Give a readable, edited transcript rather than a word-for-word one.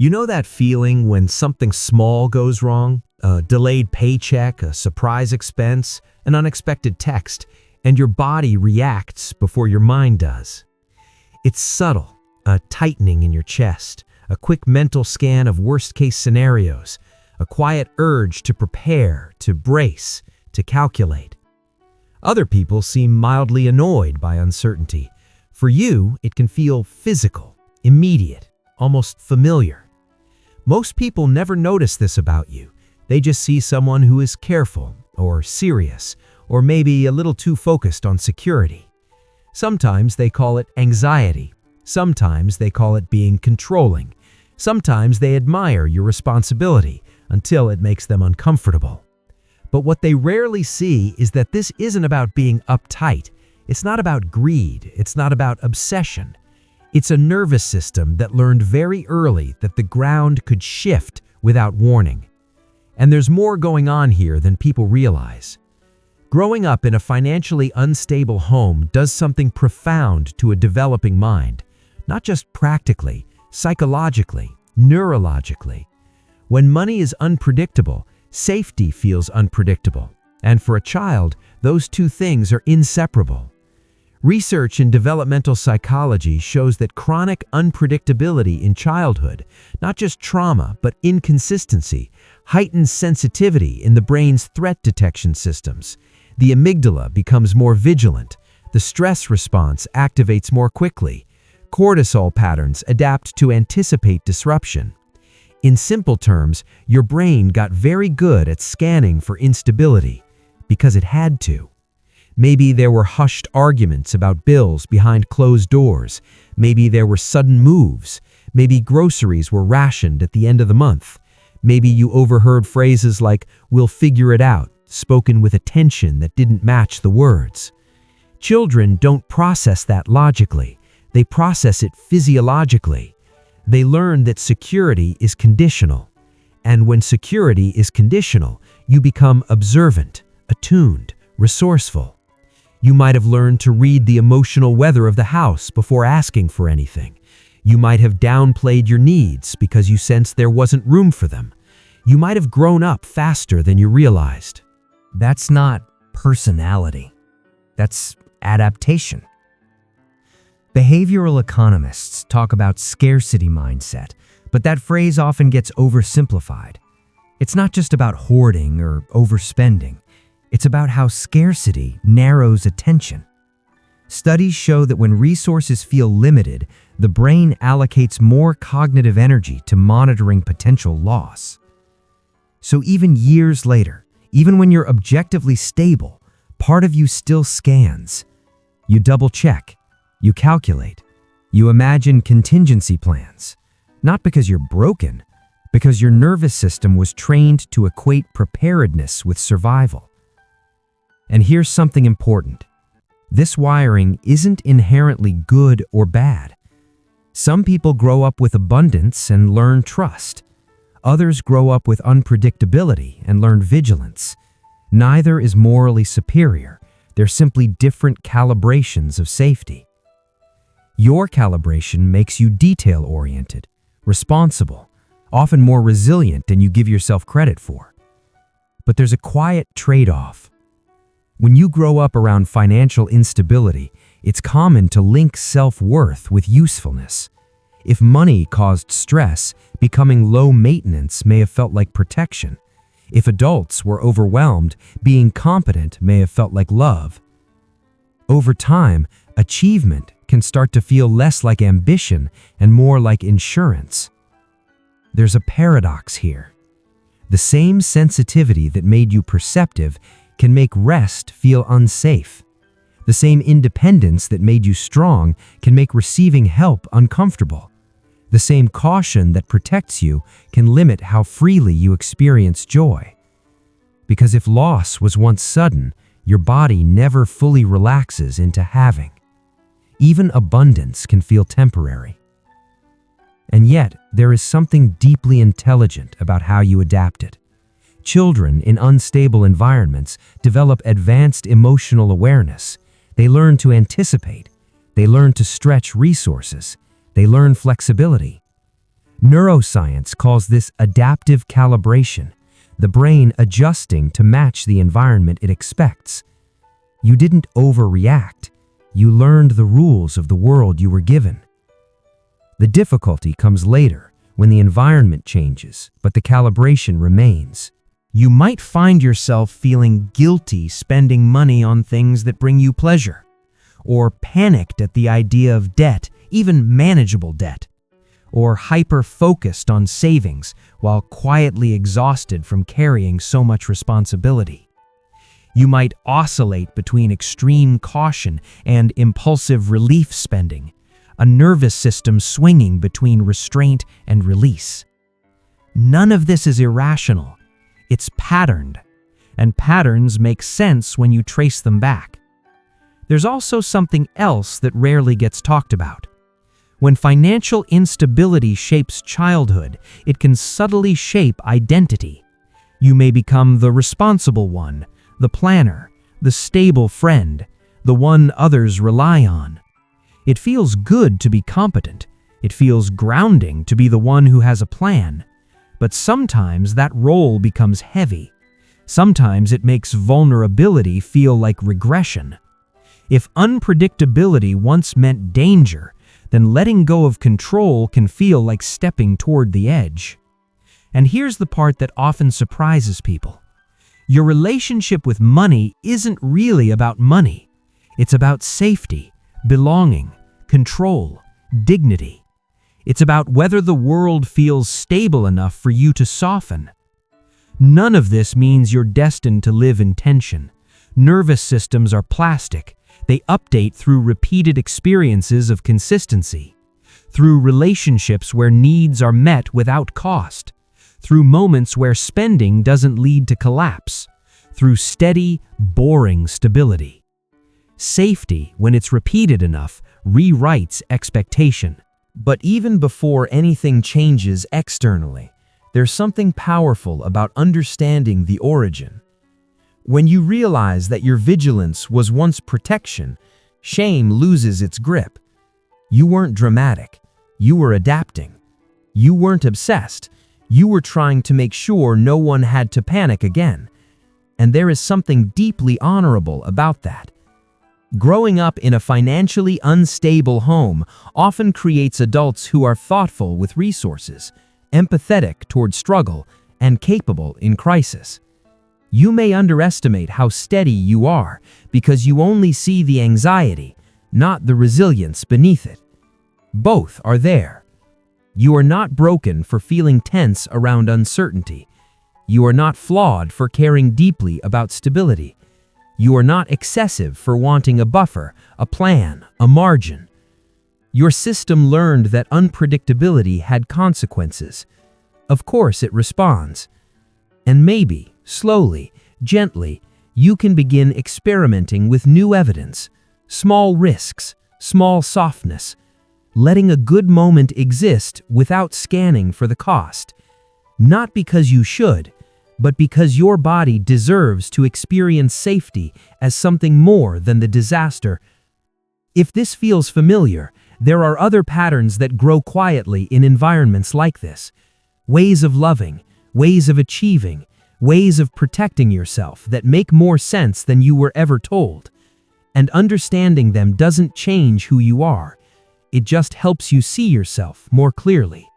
You know that feeling when something small goes wrong? A delayed paycheck, a surprise expense, an unexpected text, and your body reacts before your mind does. It's subtle, a tightening in your chest, a quick mental scan of worst-case scenarios, a quiet urge to prepare, to brace, to calculate. Other people seem mildly annoyed by uncertainty. For you, it can feel physical, immediate, almost familiar. Most people never notice this about you. They just see someone who is careful, or serious, or maybe a little too focused on security. Sometimes they call it anxiety. Sometimes they call it being controlling. Sometimes they admire your responsibility until it makes them uncomfortable. But what they rarely see is that this isn't about being uptight. It's not about greed. It's not about obsession. It's a nervous system that learned very early that the ground could shift without warning. And there's more going on here than people realize. Growing up in a financially unstable home does something profound to a developing mind, not just practically, psychologically, neurologically. When money is unpredictable, safety feels unpredictable, and for a child, those two things are inseparable. Research in developmental psychology shows that chronic unpredictability in childhood, not just trauma, but inconsistency, heightens sensitivity in the brain's threat detection systems. The amygdala becomes more vigilant, the stress response activates more quickly, cortisol patterns adapt to anticipate disruption. In simple terms, your brain got very good at scanning for instability because it had to. Maybe there were hushed arguments about bills behind closed doors. Maybe there were sudden moves. Maybe groceries were rationed at the end of the month. Maybe you overheard phrases like, "we'll figure it out," spoken with a tension that didn't match the words. Children don't process that logically. They process it physiologically. They learn that security is conditional. And when security is conditional, you become observant, attuned, resourceful. You might have learned to read the emotional weather of the house before asking for anything. You might have downplayed your needs because you sensed there wasn't room for them. You might have grown up faster than you realized. That's not personality. That's adaptation. Behavioral economists talk about scarcity mindset, but that phrase often gets oversimplified. It's not just about hoarding or overspending. It's about how scarcity narrows attention. Studies show that when resources feel limited, the brain allocates more cognitive energy to monitoring potential loss. So even years later, even when you're objectively stable, part of you still scans. You double-check, you calculate, you imagine contingency plans. Not because you're broken, because your nervous system was trained to equate preparedness with survival. And here's something important. This wiring isn't inherently good or bad. Some people grow up with abundance and learn trust. Others grow up with unpredictability and learn vigilance. Neither is morally superior. They're simply different calibrations of safety. Your calibration makes you detail-oriented, responsible, often more resilient than you give yourself credit for. But there's a quiet trade-off. When you grow up around financial instability, it's common to link self-worth with usefulness. If money caused stress, becoming low maintenance may have felt like protection. If adults were overwhelmed, being competent may have felt like love. Over time, achievement can start to feel less like ambition and more like insurance. There's a paradox here. The same sensitivity that made you perceptive can make rest feel unsafe. The same independence that made you strong can make receiving help uncomfortable. The same caution that protects you can limit how freely you experience joy. Because if loss was once sudden, your body never fully relaxes into having. Even abundance can feel temporary. And yet, there is something deeply intelligent about how you adapt it. Children in unstable environments develop advanced emotional awareness. They learn to anticipate. They learn to stretch resources. They learn flexibility. Neuroscience calls this adaptive calibration, the brain adjusting to match the environment it expects. You didn't overreact. You learned the rules of the world you were given. The difficulty comes later, when the environment changes, but the calibration remains. You might find yourself feeling guilty spending money on things that bring you pleasure, or panicked at the idea of debt, even manageable debt, or hyper-focused on savings while quietly exhausted from carrying so much responsibility. You might oscillate between extreme caution and impulsive relief spending, a nervous system swinging between restraint and release. None of this is irrational. It's patterned, and patterns make sense when you trace them back. There's also something else that rarely gets talked about. When financial instability shapes childhood, it can subtly shape identity. You may become the responsible one, the planner, the stable friend, the one others rely on. It feels good to be competent. It feels grounding to be the one who has a plan. But sometimes that role becomes heavy. Sometimes it makes vulnerability feel like regression. If unpredictability once meant danger, then letting go of control can feel like stepping toward the edge. And here's the part that often surprises people. Your relationship with money isn't really about money. It's about safety, belonging, control, dignity. It's about whether the world feels stable enough for you to soften. None of this means you're destined to live in tension. Nervous systems are plastic. They update through repeated experiences of consistency, through relationships where needs are met without cost, through moments where spending doesn't lead to collapse, through steady, boring stability. Safety, when it's repeated enough, rewrites expectation. But even before anything changes externally, there's something powerful about understanding the origin. When you realize that your vigilance was once protection, shame loses its grip. You weren't dramatic. You were adapting. You weren't obsessed. You were trying to make sure no one had to panic again. And there is something deeply honorable about that. Growing up in a financially unstable home often creates adults who are thoughtful with resources, empathetic toward struggle, and capable in crisis. You may underestimate how steady you are because you only see the anxiety, not the resilience beneath it. Both are there. You are not broken for feeling tense around uncertainty. You are not flawed for caring deeply about stability. You are not excessive for wanting a buffer, a plan, a margin. Your system learned that unpredictability had consequences. Of course it responds. And maybe, slowly, gently, you can begin experimenting with new evidence, small risks, small softness, letting a good moment exist without scanning for the cost. Not because you should, but because your body deserves to experience safety as something more than the disaster. If this feels familiar, there are other patterns that grow quietly in environments like this. Ways of loving, ways of achieving, ways of protecting yourself that make more sense than you were ever told. And understanding them doesn't change who you are. It just helps you see yourself more clearly.